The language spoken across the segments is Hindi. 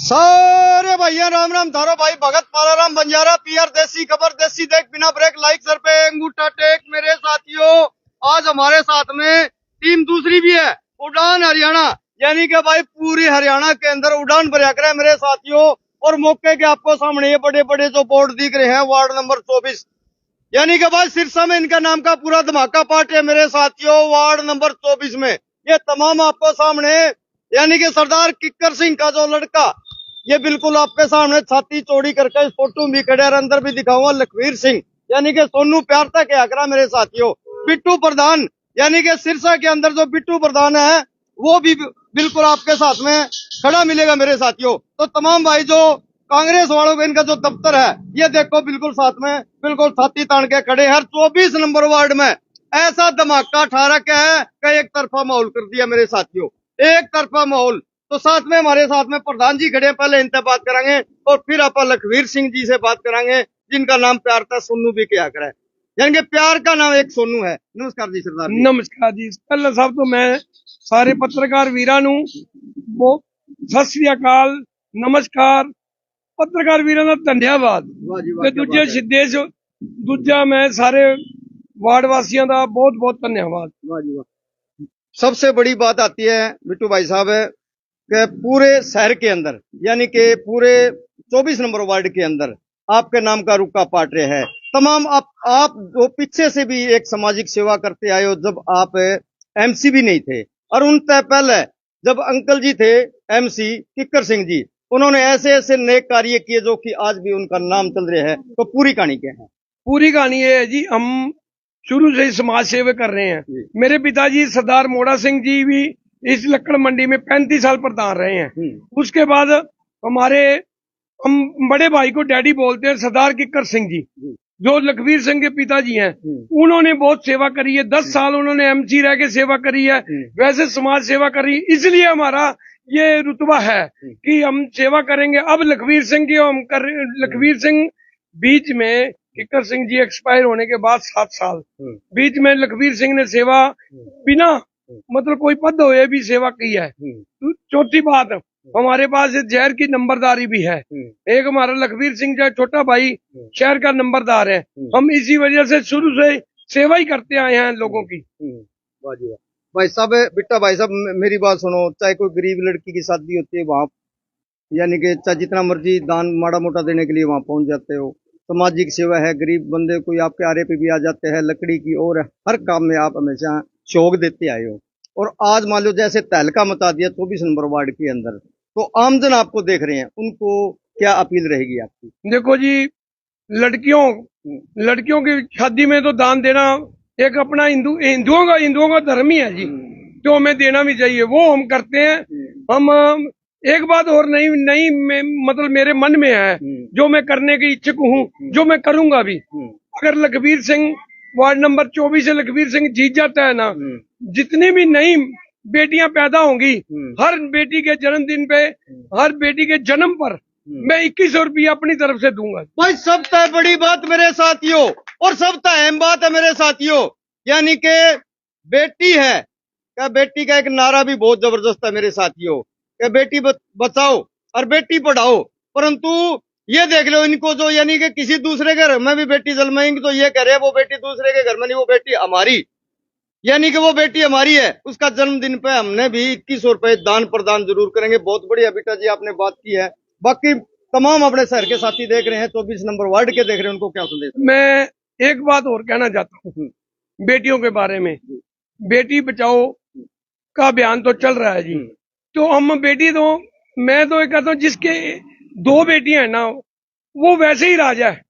सारे भैया राम राम थारो भाई भगत पालाराम बंजारा पीआर देसी खबर देसी देख बिना ब्रेक लाइक सर पे अंगूठा टेक। मेरे साथियों आज हमारे साथ में टीम दूसरी भी है, उड़ान हरियाणा, यानी कि भाई पूरी हरियाणा के अंदर उड़ान भरा कर है मेरे साथियों। और मौके के आपको सामने ये बड़े बड़े जो बोर्ड दिख रहे हैं, वार्ड नंबर 24, यानी कि भाई सिरसा में इनका नाम का पूरा धमाका पार्ट है मेरे साथियों। वार्ड नंबर 24 में ये तमाम आपको सामने, यानी कि सरदार किक्कर सिंह का जो लड़का, ये बिल्कुल आपके सामने छाती चौड़ी करके इस फोटो भी खड़े और अंदर भी दिखाऊंगा, लखवीर सिंह यानी कि सोनू प्यार तक आकरा मेरे साथियों। बिट्टू प्रधान यानी कि सिरसा के अंदर जो बिट्टू प्रधान है वो भी बिल्कुल आपके साथ में खड़ा मिलेगा मेरे साथियों। तो तमाम भाई जो कांग्रेस वालों का इनका जो दफ्तर है, ये देखो बिल्कुल साथ में बिल्कुल छाती तान के खड़े हैं। 24 नंबर वार्ड में ऐसा धमाका ठा रखा है कि एक तरफा माहौल कर दिया मेरे साथियों, एक तरफा माहौल। तो साथ में हमारे साथ में प्रधान जी खड़े हैं, पहले इनसे बात करेंगे और फिर आप लखवीर सिंह जी से बात करेंगे, जिनका नाम प्यार था सोनू भी क्या करे, यानी कि प्यार का नाम एक सोनू है। नमस्कार जी सरदार जी। नमस्कार जी। पहले सब तो मैं सारे पत्रकार वीरां नूं सत श्री अकाल, नमस्कार। पत्रकार वीरां दा धन्यवाद वाह जी वाह, ते क्या बात है। सिद्धेश दूजा मैं सारे वार्ड वासियों का बहुत बहुत धन्यवाद। वाह जी वाह। सबसे बड़ी बात आती है बिट्टू भाई साहब कि पूरे शहर के अंदर, यानी कि पूरे 24 नंबर वार्ड के अंदर आपके नाम का रुका पाट रहे है। तमाम आप जो पीछे से भी एक सामाजिक सेवा करते आए हो, जब आप एमसी भी नहीं थे, और उनसे पहले जब अंकल जी थे एमसी किक्कर सिंह जी, उन्होंने ऐसे ऐसे नेक कार्य किए जो कि आज भी उनका नाम चल रहे हैं। तो पूरी कहानी क्या है? पूरी कहानी ये है जी, हम शुरू से ही समाज सेवा कर रहे हैं। मेरे पिताजी सरदार मोड़ा सिंह जी भी इस लक्कड़ मंडी में 35 साल प्रधान रहे हैं। उसके बाद हम बड़े भाई को डैडी बोलते हैं, सरदार किक्कर सिंह जी जो लखवीर सिंह के पिताजी हैं, उन्होंने बहुत सेवा करी है। 10 साल उन्होंने एमसी रह के सेवा करी है, वैसे समाज सेवा करी, इसलिए हमारा ये रुतबा है कि हम सेवा करेंगे। अब लखवीर सिंह की हम कर लखवीर सिंह बीच में किक्कर सिंह जी एक्सपायर होने के बाद 7 साल बीच में लखवीर सिंह ने सेवा बिना मतलब कोई पद हुए भी सेवा की है। तो चौथी बात, हमारे पास जहर की नंबरदारी भी है। एक हमारा लखवीर सिंह जो छोटा भाई शहर का नंबरदार है। हम इसी वजह से शुरू से सेवा ही करते आए हैं लोगों की। वाह जी वाह। भाई साहब, बिट्टा भाई साहब, मेरी बात सुनो, चाहे कोई गरीब लड़की की शादी होती है वहां, यानी कि चाहे जितना मर्जी दान माड़ा मोटा देने के लिए वहां पहुंच जाते हो। सामाजिक सेवा है, गरीब बंदे कोई आपके आरे पे भी आ जाते हैं लकड़ी की, और हर काम में आप हमेशा शौक देते आए हो। और आज मान लो जैसे तहलका मचा दिया 24 नंबर वार्ड के अंदर, तो आमजन आपको देख रहे हैं, उनको क्या अपील रहेगी आपकी? देखो जी, लड़कियों की शादी में तो दान देना एक अपना हिंदुओं का धर्म ही है जी, तो हमें देना भी चाहिए, वो हम करते हैं। हम एक बात और नहीं मतलब मेरे मन में है, जो मैं करने की इच्छुक हूँ, जो मैं करूंगा भी। अगर लखवीर सिंह वार्ड नंबर 24 से लखवीर सिंह जीत जाता है ना, जितनी भी नई बेटियां पैदा होंगी, हर बेटी के जन्मदिन पे, हर बेटी के जन्म पर मैं 2100 रुपया अपनी तरफ से दूंगा। भाई सबसे बड़ी बात मेरे साथियों, और सबसे अहम बात है मेरे साथियों, यानी कि बेटी है क्या, बेटी का एक नारा भी बहुत जबरदस्त है मेरे साथियों, कि बेटी बचाओ और बेटी पढ़ाओ। परंतु ये देख लो इनको, जो यानी कि किसी दूसरे के घर में भी बेटी जन्माएंगी तो ये कह रहे हैं वो बेटी दूसरे के घर में नहीं, वो बेटी हमारी, यानी कि वो बेटी हमारी है। उसका जन्मदिन पे हमने भी 2100 रुपए दान प्रदान जरूर करेंगे। बहुत बढ़िया बेटा जी आपने बात की है। बाकी तमाम अपने शहर के साथी देख रहे हैं, 24 नंबर वार्ड के देख रहे हैं, उनको क्या संदेश? मैं एक बात और कहना चाहता हूँ बेटियों के बारे में। बेटी बचाओ का अभियान तो चल रहा है जी, तो हम बेटी तो मैं तो ये कहता हूँ, जिसके 2 बेटियां हैं ना, वो वैसे ही राजा है।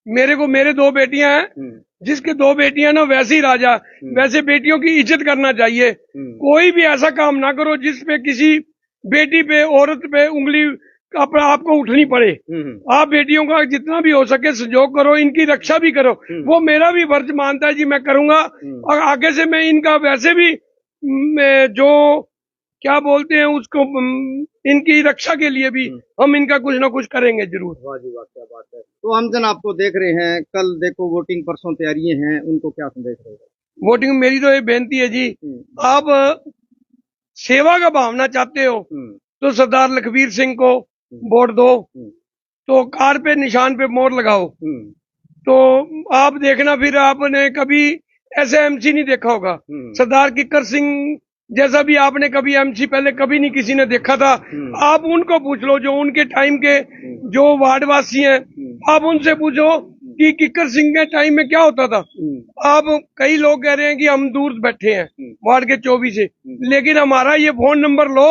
मेरे 2 बेटियां हैं, जिसके 2 बेटियां ना वैसे ही राजा। वैसे बेटियों की इज्जत करना चाहिए। कोई भी ऐसा काम ना करो जिसपे किसी बेटी पे, औरत पे उंगली आपको उठनी पड़े। आप बेटियों का जितना भी हो सके सहयोग करो, इनकी रक्षा भी करो, वो मेरा भी फर्ज मानता है जी, मैं करूंगा। और आगे से मैं इनका वैसे भी जो क्या बोलते हैं उसको, इनकी रक्षा के लिए भी हम इनका कुछ ना कुछ करेंगे जरूर। वाह जी वाह, क्या बात है। तो आमजन आपको देख रहे हैं, कल देखो वोटिंग, परसों तैयारियां हैं, उनको क्या संदेश रहेगा? वोटिंग मेरी तो ये बेनती है जी, आप सेवा का भावना चाहते हो तो सरदार लखवीर सिंह को वोट दो, तो कार पे निशान पे मोहर लगाओ। तो आप देखना, फिर आपने कभी ऐसे एमसी नहीं देखा होगा। सरदार किक्कर सिंह जैसा भी आपने कभी एमसी पहले कभी नहीं किसी ने देखा था। आप उनको पूछ लो जो उनके टाइम के जो वार्डवासी हैं, आप उनसे पूछो कि किक्कर सिंह के टाइम में क्या होता था। आप कई लोग कह रहे हैं कि हम दूर बैठे हैं वार्ड के 24 से, लेकिन हमारा ये फोन नंबर लो,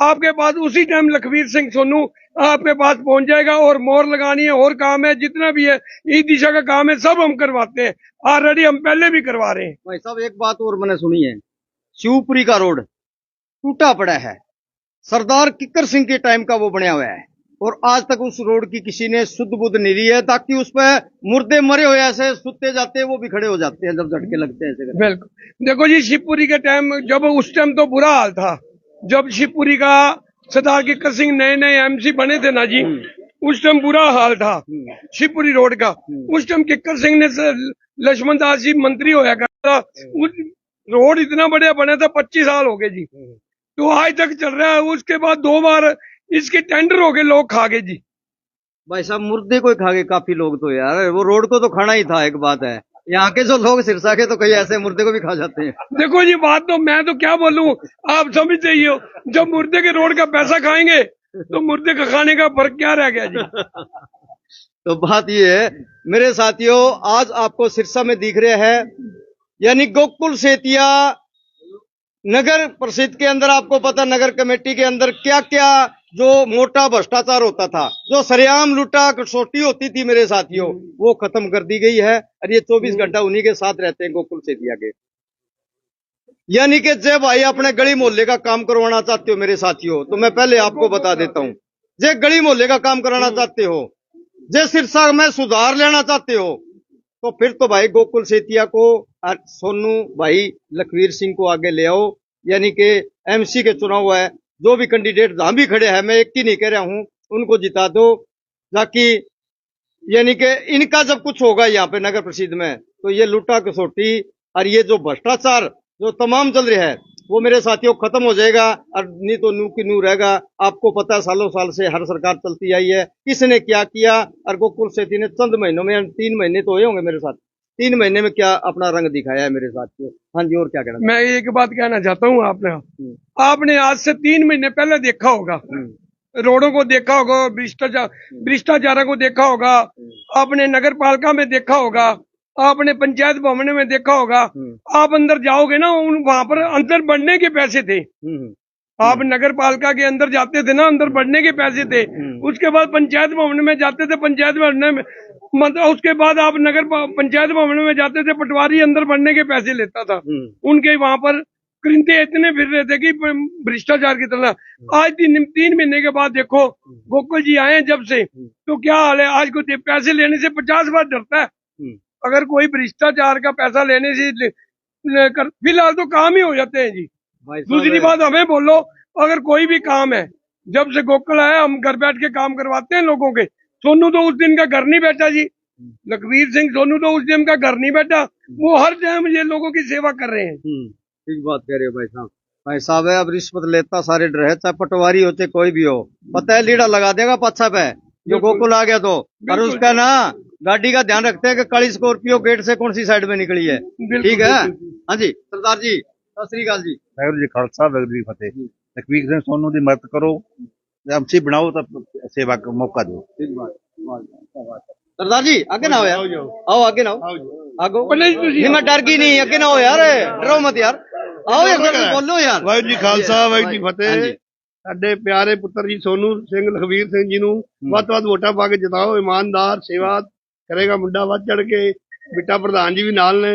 आपके पास उसी टाइम लखवीर सिंह सोनू आपके पास पहुंच जाएगा। और मोहर लगानी है और काम है, जितना भी है ई दिशा का काम है, सब हम करवाते हैं। ऑलरेडी हम पहले भी करवा रहे हैं। भाई साहब एक बात और मैंने सुनी है, शिवपुरी का रोड टूटा पड़ा है, सरदार किक्कर सिंह के टाइम का वो बना हुआ है, और आज तक उस रोड की किसी ने शुद्ध बुद्ध नहीं ली है, ताकि उस पर मुर्दे मरे हुए ऐसे सुते जाते हैं, वो भी खड़े हो जाते हैं जब झटके लगते हैं ऐसे। बिल्कुल। देखो जी, शिवपुरी के टाइम जब उस टाइम तो बुरा हाल था, जब शिवपुरी का सरदार किक्कर सिंह नए नए एमसी बने थे ना जी, उस टाइम बुरा हाल था शिवपुरी रोड का। उस टाइम किक्कर सिंह ने लक्ष्मण दास जी मंत्री होया करता, उस रोड इतना बढ़िया बना था, 25 साल हो गए जी, तो आज तक चल रहा है। उसके बाद 2 बार इसके टेंडर हो गए, लोग खा गए जी। भाई साहब मुर्दे को ही खा गए काफी लोग, तो यार वो रोड को तो खाना ही था। एक बात है, यहाँ के जो लोग सिरसा के तो कई ऐसे मुर्दे को भी खा जाते हैं। देखो ये बात तो मैं तो क्या बोलूं, आप समझते ही हो, जब मुर्दे के रोड का पैसा खाएंगे तो मुर्दे का खाने का फर्क क्या रह गया जी। तो बात ये है मेरे साथियों, आज आपको सिरसा में दिख रहे हैं, यानी गोकुल सेतिया नगर परिषद के अंदर, आपको पता नगर कमेटी के अंदर क्या क्या जो मोटा भ्रष्टाचार होता था, जो सरेआम लूटा कसौटी होती थी मेरे साथियों, वो खत्म कर दी गई है। और ये 24 घंटा उन्हीं के साथ रहते हैं गोकुल सेतिया के। यानी कि जब भाई अपने गली मोहल्ले का काम करवाना चाहते हो मेरे साथियों, तो मैं पहले आपको बता देता हूँ, जे गली मोहल्ले का काम कराना चाहते हो, जे सिरसा में सुधार लेना चाहते हो, तो फिर तो भाई गोकुल सेतिया को और सोनू भाई लखवीर सिंह को आगे ले आओ। यानी कि एमसी के चुनाव है, जो भी कैंडिडेट जहां भी खड़े हैं, मैं एक ही नहीं कह रहा हूं, उनको जिता दो, ताकि यानी कि इनका जब कुछ होगा यहाँ पे नगर परिषद में, तो ये लूटा कसौटी और ये जो भ्रष्टाचार जो तमाम चल रहा है, वो मेरे साथियों खत्म हो जाएगा। और नहीं तो नू की नू रहेगा। आपको पता है सालों साल से हर सरकार चलती आई है, किसने क्या किया, और गोकुल सेठी ने चंद महीनों में, 3 महीने तो हुए होंगे मेरे साथ, 3 महीने में क्या अपना रंग दिखाया है मेरे साथियों। हाँ जी, और क्या कहना? मैं एक बात कहना चाहता हूँ, आपने आज से 3 महीने पहले देखा होगा, रोडों को देखा होगा, भ्रष्टाचार को देखा होगा, आपने नगर पालिका में देखा होगा, आपने पंचायत भवन में देखा होगा। आप अंदर जाओगे ना, वहां पर अंदर बढ़ने के पैसे थे। आप नगर पालिका के अंदर जाते थे ना, अंदर बढ़ने के पैसे थे। उसके बाद पंचायत भवन में जाते थे, पंचायत भवन में मतलब उसके बाद आप नगर पंचायत भवन में जाते थे, पटवारी अंदर बढ़ने के पैसे लेता था। उनके वहां पर क्रिंते इतने फिर रहे थे कि भ्रष्टाचार की तरह। आज 3 महीने के बाद देखो, गोकुल जी आए जब से, तो क्या हाल है। आज को पैसे लेने से 50 बार डरता है। अगर कोई भ्रष्टाचार का पैसा लेने से फिलहाल तो काम ही हो जाते हैं जी। दूसरी बात हमें बोलो, अगर कोई भी काम है, जब से गोकुल आया हम घर बैठ के काम करवाते हैं लोगों के। सोनू तो उस दिन का घर नहीं बैठा जी, लखवीर सिंह सोनू तो उस दिन का घर नहीं बैठा, वो हर टाइम ये लोगों की सेवा कर रहे हैं। ठीक बात कह रहे हो भाई साहब। भाई साहब है, अब रिश्वत लेता सारे डर है, चाहे पटवारी हो चाहे कोई भी हो, पता है लीड़ा लगा देगा पाछा पे जो गोकुल आ गया तो। और उसका ना गाड़ी का ध्यान रखते हैं कि काली स्कॉर्पियो गेट से कौन सी साइड में निकली है। ठीक है। हाँ जी सरदार जी, सत श्री अकाल जी। वाहिगुरू जी खालसा वाहिगुरू जी फतेह। लखवीर सिंह सोनू की मदद करो, एमसी बनाओ तो सेवा का मौका दो। ठीक बात। सरदार जी आगे ना हो यार, आओ आगे ना हो, आगो नहीं, मैं डर गई नहीं, आगे ना हो यार, डरो मत यार, आओ यार, बोलो यार। वाहिगुरू जी खालसा वाहिगुरू जी फतेह। ਸਾਡੇ ਪਿਆਰੇ ਪੁੱਤਰ ਜੀ ਸੋਨੂ ਸਿੰਘ ਲਖਵੀਰ ਸਿੰਘ ਜੀ ਨੂੰ ਵੱਧ ਤੋਂ ਵੱਧ ਵੋਟਾਂ ਪਾ ਕੇ ਜਿਤਾਓ। ਇਮਾਨਦਾਰ ਸੇਵਾ ਕਰੇਗਾ ਮੁੰਡਾ, ਵੱਧ ਚੜ ਕੇ। ਬਿੱਟਾ ਪ੍ਰਧਾਨ ਜੀ ਵੀ ਨਾਲ ਨੇ,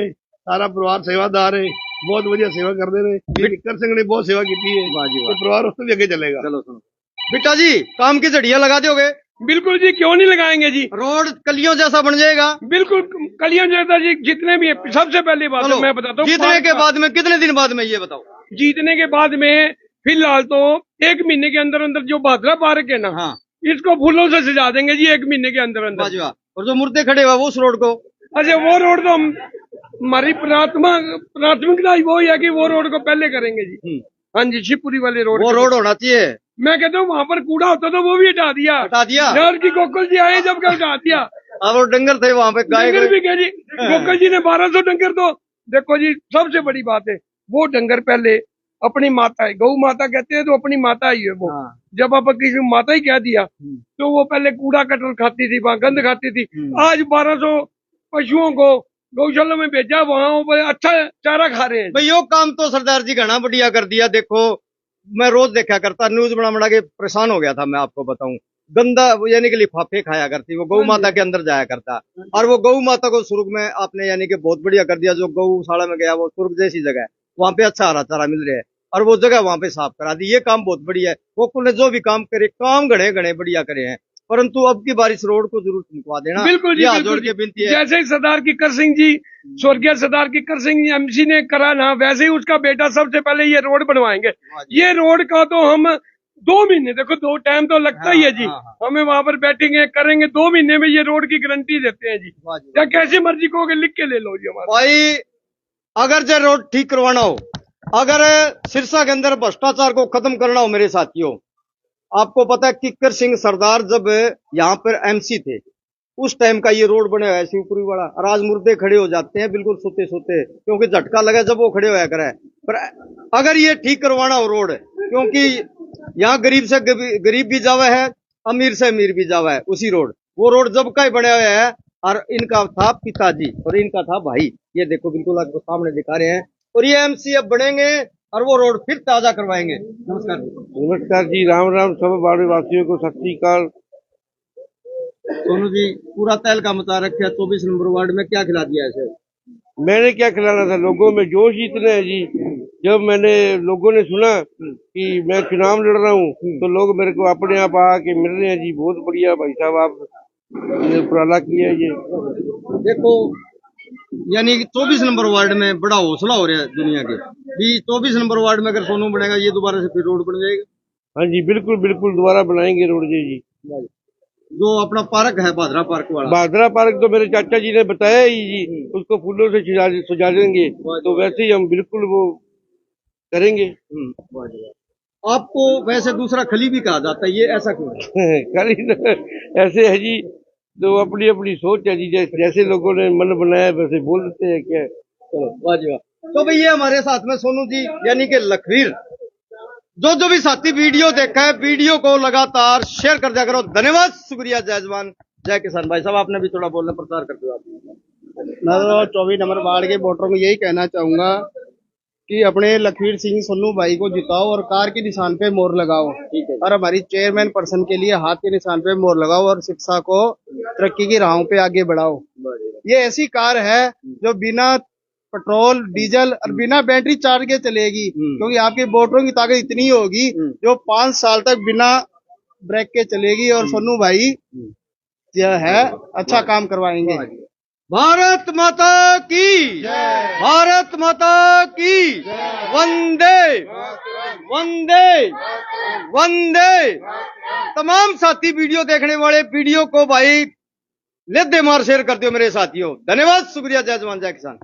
ਸਾਰਾ ਪਰਿਵਾਰ ਸੇਵਾਦਾਰ ਹੈ, ਬਹੁਤ ਵਧੀਆ ਸੇਵਾ ਕਰਦੇ ਨੇ। ਕਿੱਕਰ ਸਿੰਘ ਨੇ ਬਹੁਤ ਸੇਵਾ ਕੀਤੀ ਹੈ, ਤੇ ਪਰਿਵਾਰ ਉਸ ਤੋਂ ਵੀ ਅੱਗੇ ਚੱਲੇਗਾ। चलो सुनो बिट्टा जी, काम की झड़ियां लगा दोगे? बिल्कुल जी, क्यों नहीं लगाएंगे जी। रोड कलियों जैसा बन जाएगा। बिल्कुल कलियां जैसा जी, जितने भी है। सबसे पहली बात मैं बताता हूँ, जीतने के बाद में कितने दिन बाद में ये बताओ? जीतने के बाद में फिलहाल तो 1 महीने के अंदर अंदर जो भादरा पार्क है ना, हाँ, इसको फूलों से सजा देंगे जी 1 महीने के अंदर अंदर। और जो मुर्दे खड़े हुए वो उस रोड को, अच्छा वो रोड तो हमारी प्राथमिकता वो ही है कि वो रोड को पहले करेंगे जी। हाँ जी, शिवपुरी वाले रोड, वो रोड होना चाहिए। मैं कहता हूँ वहां पर कूड़ा होता तो वो भी हटा दिया। हटा दिया। यार की गोकुल जी आए जब क्या हटा दिया। अब वो डंगर थे वहां पे, गाय डंगर भी गए। कह जी, गोकुल जी ने 1200 डंगर। तो देखो जी, सबसे बड़ी बात है वो डंगर पहले अपनी माता है, गौ माता कहते हैं तो अपनी माता ही है वो। हाँ। जब आप किसी को माता ही कह दिया तो वो पहले कूड़ा कटल खाती थी, वहां गंद खाती थी। आज 1200 पशुओं को गौशाला में भेजा, वहां वो अच्छा चारा खा रहे हैं। भाई यो काम तो सरदार जी घना बढ़िया कर दिया। देखो मैं रोज देखा करता, न्यूज बना बना के परेशान हो गया था। मैं आपको बताऊं, गंदा यानी कि लिफाफे खाया करती वो, गौ माता के अंदर जाया करता। और वो गौ माता को स्वर्ग में आपने यानी कि बहुत बढ़िया कर दिया। जो गौशाला में गया वो स्वर्ग जैसी जगह है, वहां पे अच्छा हरा चारा मिल रहा है और वो जगह वहां पे साफ करा दी। ये काम बहुत बढ़िया है। गोकुल ने जो भी काम करे, काम घने घने बढ़िया करे हैं, परंतु अब की बार इस रोड को जरूर चमकवा देना। बिल्कुल जी, ये हाथ बिल्कुल जोड़ के जी। विनती है। जैसे ही सरदार किकर सिंह जी, स्वर्गीय सरदार किकर सिंह जी एमसी ने करा ना, वैसे ही उसका बेटा सबसे पहले ये रोड बनवाएंगे। ये रोड का तो हम 2 महीने, देखो 2 टाइम तो लगता ही है जी। हमें वहां पर बैठेंगे करेंगे, 2 महीने में ये रोड की गारंटी देते हैं जी। या कैसी मर्जी कहोगे लिख के ले लो जी हमारा। भाई अगर जो रोड ठीक करवाना हो, अगर सिरसा के अंदर भ्रष्टाचार को खत्म करना हो मेरे साथियों, आपको पता है किक्कर सिंह सरदार जब यहाँ पर एमसी थे उस टाइम का ये रोड बने हुआ है शिवपुरी वाला। और आज मुर्दे खड़े हो जाते हैं बिल्कुल सोते सोते, क्योंकि झटका लगा जब वो खड़े होया करे। पर अगर ये ठीक करवाना हो रोड, क्योंकि यहाँ गरीब से गरीब भी जावा है, अमीर से अमीर भी जावा है उसी रोड। वो रोड जब का ही बने हुए है, और इनका था पिताजी और इनका था भाई। ये देखो बिल्कुल आपको सामने दिखा रहे हैं। और ये एमसी अब बनेंगे और वो रोड फिर ताजा करवाएंगे। नमस्कार। नमस्कार जी, राम राम सब बाड़े वासियों को, सत श्रीकाल। सोनू जी पूरा तहल का मचा रखे 24 नंबर वार्ड में, क्या खिला दिया इसे? मैंने क्या खिलाना था, लोगों में जोश ही इतने है जी। जब मैंने लोगों ने सुना कि मैं चुनाव लड़ रहा हूँ तो लोग मेरे को अपने आप आके मिल रहे हैं जी। बहुत बढ़िया भाई साहब, आप उपराला किया ये। देखो यानी कि 24 नंबर वार्ड में बड़ा हौसला हो रहा है दुनिया के भी। 24 नंबर वार्ड में अगर सोनू बनेगा, ये दोबारा से फिर रोड बन जाएगा। हाँ जी, बिल्कुल बिल्कुल दोबारा बनाएंगे रोड जी। जो अपना पार्क है भादरा पार्क वाला, भादरा पार्क तो मेरे चाचा जी ने बताया ही जी, उसको फूलों से सजा देंगे। तो वैसे ही हम बिल्कुल वो करेंगे। आपको वैसे दूसरा खली भी कहा जाता है, ये ऐसा क्यों है? खाली ऐसे है जी, तो अपनी अपनी सोच है जी। जैसे लोगों ने मन बनाया वैसे बोल देते हैं क्या। चलो वाह जी वाह। तो भैया हमारे साथ में सोनू जी यानी कि लखवीर, जो भी साथी वीडियो देखा है, वीडियो को लगातार शेयर कर दिया करो। धन्यवाद, शुक्रिया, जय जवान जय किसान। भाई साहब आपने भी थोड़ा बोलना, प्रचार कर दो आप। मैं तो 24 नंबर वार्ड के वोटरों को यही कहना चाहूंगा कि अपने लखवीर सिंह सोनू भाई को जिताओ और कार के निशान पे मोहर लगाओ। ठीक है। और हमारी चेयरमैन पर्सन के लिए हाथ के निशान पे मोहर लगाओ और शिक्षा को तरक्की की राहों पे आगे बढ़ाओ। ये ऐसी कार है जो बिना पेट्रोल डीजल और बिना बैटरी चार्ज के चलेगी, क्योंकि आपके वोटरों की ताकत इतनी होगी जो 5 साल तक बिना ब्रेक के चलेगी। और सोनू भाई जो है अच्छा काम करवाएंगे। भारत माता की, भारत माता की, वंदे वंदे वंदे। तमाम साथी वीडियो देखने वाले वीडियो को भाई ले दे मार शेयर कर दियो मेरे साथियों। धन्यवाद, शुक्रिया, जय जवान जय किसान।